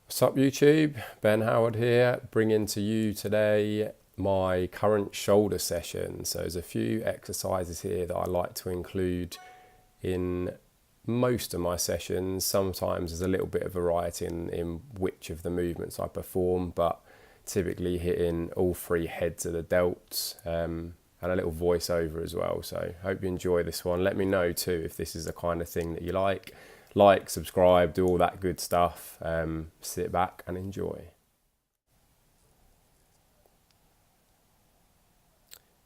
What's up YouTube? Ben Howard here, bringing to you today my current shoulder session. So there's a few exercises here that I like to include in most of my sessions. Sometimes there's a little bit of variety in which of the movements I perform, but typically hitting all three heads of the delts and a little voiceover as well. So hope you enjoy this one. Let me know too if this is the kind of thing that you like. Like, subscribe, do all that good stuff. Sit back and enjoy.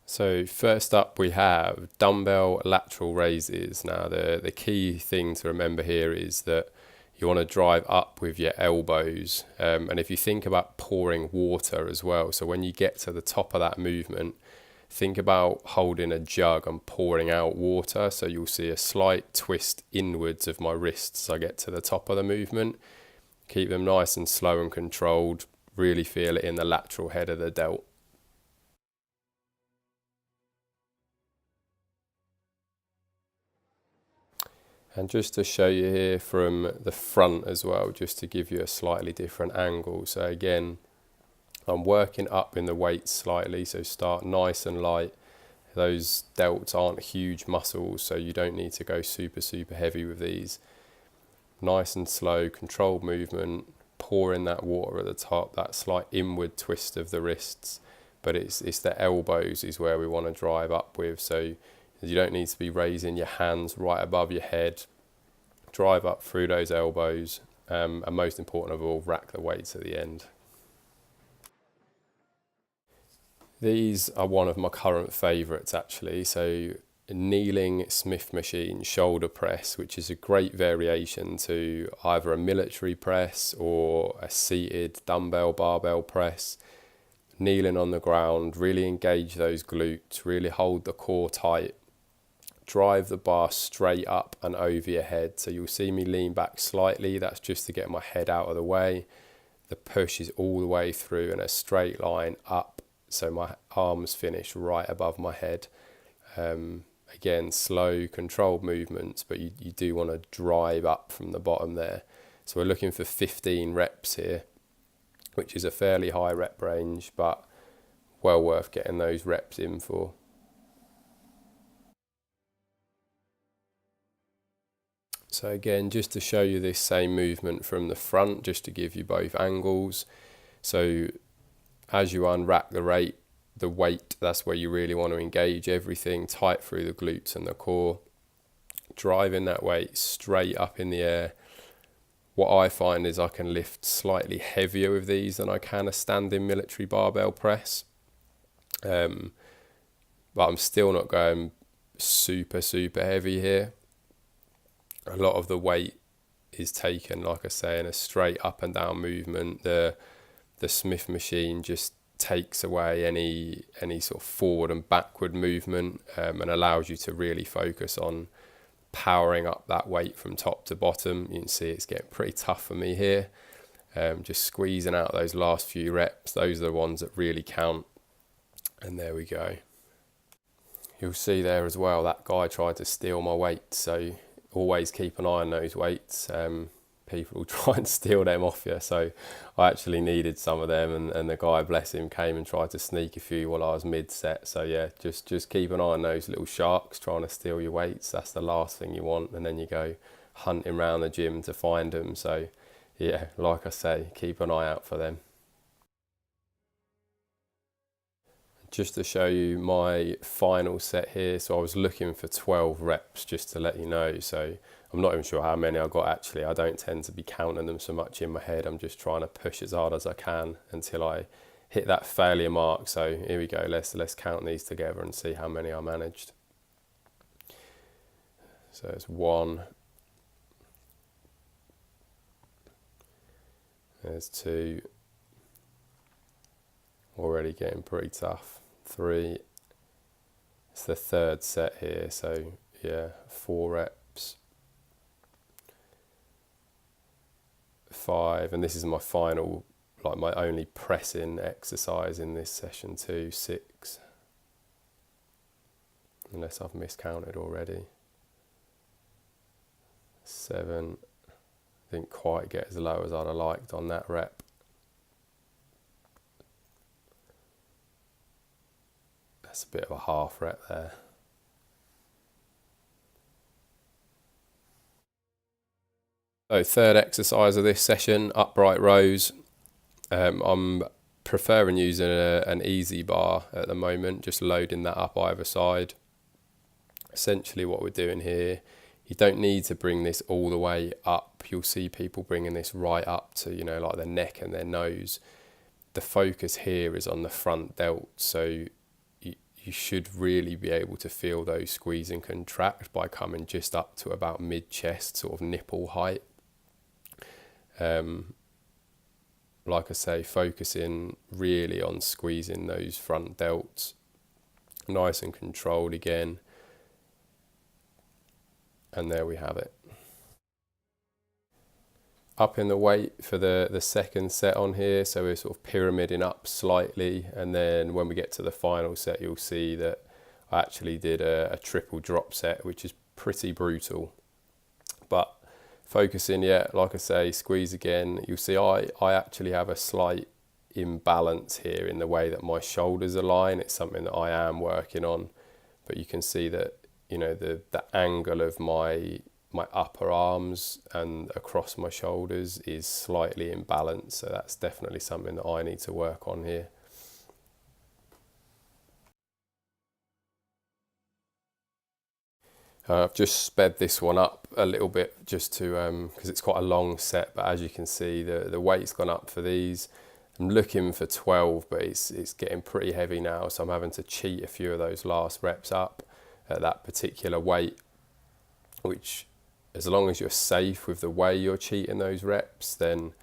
So first up we have dumbbell lateral raises. Now the key thing to remember here is that you want to drive up with your elbows. And if you think about pouring water as well, so when you get to the top of that movement, think about holding a jug and pouring out water. So you'll see a slight twist inwards of my wrists as I get to the top of the movement. Keep them nice and slow and controlled. Really feel it in the lateral head of the delt. And just to show you here from the front as well, just to give you a slightly different angle. So again, I'm working up in the weights slightly, so start nice and light. Those delts aren't huge muscles, so you don't need to go super heavy with these. Nice and slow, controlled movement, pouring that water at the top, that slight inward twist of the wrists, but it's the elbows is where we want to drive up with, so you don't need to be raising your hands right above your head. Drive up through those elbows, and most important of all, rack the weights at the end. These are one of my current favourites actually. So kneeling Smith machine shoulder press, which is a great variation to either a military press or a seated dumbbell barbell press. Kneeling on the ground, really engage those glutes, really hold the core tight. Drive the bar straight up and over your head. So you'll see me lean back slightly. That's just to get my head out of the way. The push is all the way through in a straight line up. So my arms finish right above my head. Again, slow, controlled movements, but you do want to drive up from the bottom there. So we're looking for 15 reps here, which is a fairly high rep range, but well worth getting those reps in for. So again, just to show you this same movement from the front, just to give you both angles. So as you unrack the weight, that's where you really want to engage everything tight through the glutes and the core. Driving that weight straight up in the air. What I find is I can lift slightly heavier with these than I can a standing military barbell press. But I'm still not going super heavy here. A lot of the weight is taken, like I say, in a straight up and down movement. The Smith machine just takes away any sort of forward and backward movement and allows you to really focus on powering up that weight from top to bottom. You can see it's getting pretty tough for me here. Just squeezing out those last few reps. Those are the ones that really count. And there we go. You'll see there as well, that guy tried to steal my weight. So always keep an eye on those weights. People will try and steal them off you. So I actually needed some of them, and the guy, bless him, came and tried to sneak a few while I was mid-set. So yeah, just keep an eye on those little sharks trying to steal your weights. That's the last thing you want, and then you go hunting around the gym to find them. So yeah, like I say, keep an eye out for them. Just to show you my final set here, so I was looking for 12 reps, just to let you know. So I'm not even sure how many I got actually. I don't tend to be counting them so much in my head. I'm just trying to push as hard as I can until I hit that failure mark. So here we go. Let's count these together and see how many I managed. So it's 1. There's 2. Already getting pretty tough. 3. It's the third set here, so yeah, 4 reps. 5, and this is my final, like my only pressing exercise in this session too. 6. unless I've miscounted already. 7. Didn't quite get as low as I'd have liked on that rep. That's a bit of a half rep there. So third exercise of this session, upright rows. I'm preferring using an easy bar at the moment, just loading that up either side. Essentially what we're doing here, you don't need to bring this all the way up. You'll see people bringing this right up to, you know, like their neck and their nose. The focus here is on the front delt, so you should really be able to feel those squeeze and contract by coming just up to about mid-chest, sort of nipple height. Like I say, focusing really on squeezing those front delts, nice and controlled again. And there we have it. Up in the weight for the second set on here, so we're sort of pyramiding up slightly, and then when we get to the final set you'll see that I actually did a triple drop set, which is pretty brutal. But focusing, yeah, like I say, squeeze again. You'll see I actually have a slight imbalance here in the way that my shoulders align. It's something that I am working on, but you can see that, you know, the angle of my upper arms and across my shoulders is slightly imbalanced, so that's definitely something that I need to work on here. I've just sped this one up a little bit just to, because it's quite a long set, but as you can see the weight's gone up for these. I'm looking for 12, but it's getting pretty heavy now, so I'm having to cheat a few of those last reps up at that particular weight, which, as long as you're safe with the way you're cheating those reps, then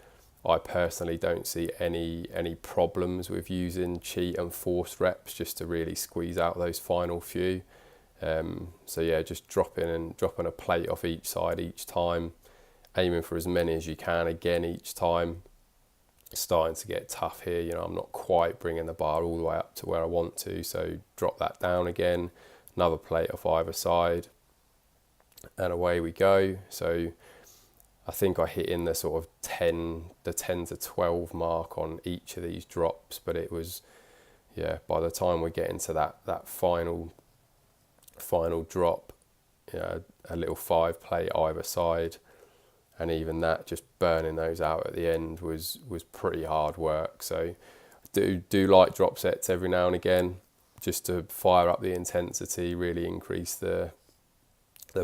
I personally don't see any problems with using cheat and forced reps just to really squeeze out those final few. So yeah, just dropping a plate off each side each time, aiming for as many as you can again each time. It's starting to get tough here, you know, I'm not quite bringing the bar all the way up to where I want to, so drop that down again, another plate off either side, and away we go. So I think I hit in the sort of 10 to 12 mark on each of these drops, but it was, yeah, by the time we get into that final drop, you know, a little 5 plate either side, and even that, just burning those out at the end was pretty hard work. So I do like drop sets every now and again, just to fire up the intensity, really increase the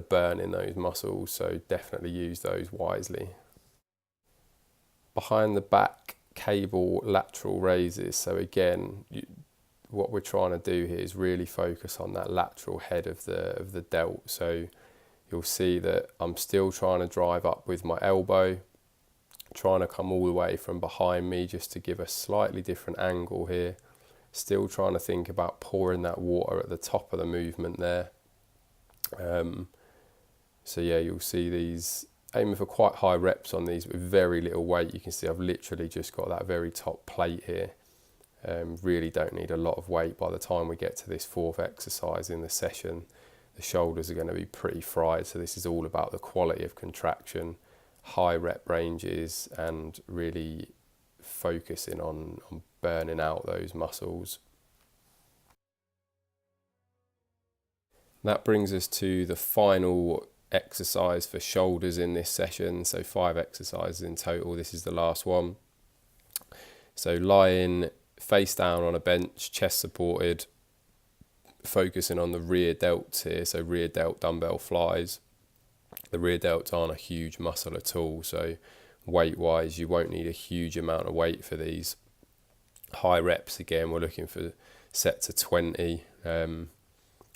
burn in those muscles, so definitely use those wisely. Behind the back cable lateral raises, so again, what we're trying to do here is really focus on that lateral head of the delt. So you'll see that I'm still trying to drive up with my elbow, trying to come all the way from behind me just to give a slightly different angle here. Still trying to think about pouring that water at the top of the movement there. So yeah, you'll see these, aiming for quite high reps on these with very little weight. You can see I've literally just got that very top plate here. Really don't need a lot of weight. By the time we get to this fourth exercise in the session, the shoulders are going to be pretty fried. So this is all about the quality of contraction, high rep ranges, and really focusing on burning out those muscles. That brings us to the final exercise for shoulders in this session. So 5 exercises in total. This is the last one. So lying face down on a bench, chest supported, focusing on the rear delts here. So rear delt dumbbell flies. The rear delts aren't a huge muscle at all, so weight wise you won't need a huge amount of weight for these. High reps again, we're looking for set to 20.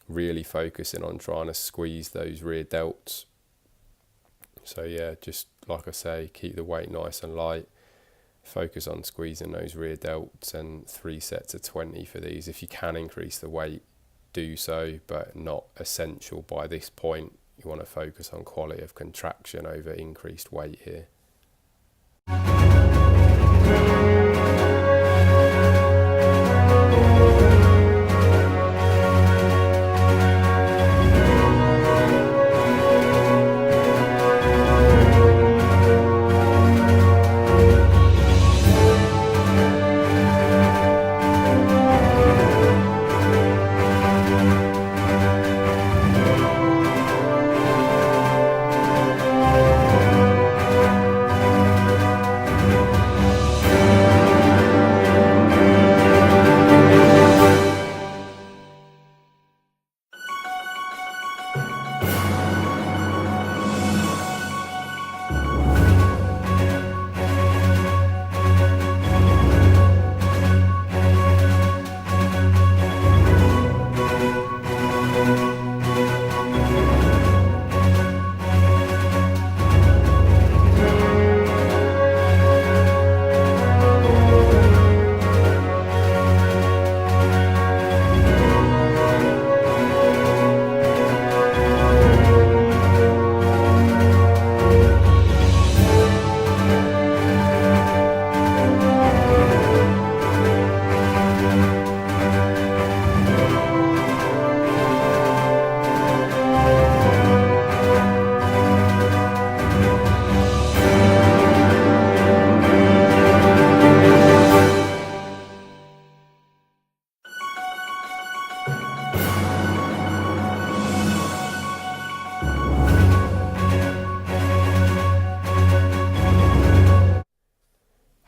Really focusing on trying to squeeze those rear delts. So yeah, just like I say, keep the weight nice and light. Focus on squeezing those rear delts, and 3 sets of 20 for these. If you can increase the weight, do so, but not essential by this point. You want to focus on quality of contraction over increased weight here.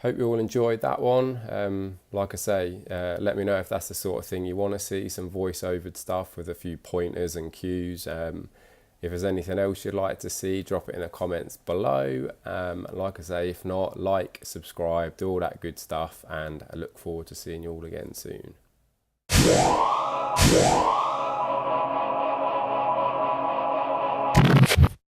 Hope you all enjoyed that one. Like I say, let me know if that's the sort of thing you want to see, some voice-overed stuff with a few pointers and cues. If there's anything else you'd like to see, drop it in the comments below. Like I say, if not, like, subscribe, do all that good stuff, and I look forward to seeing you all again soon.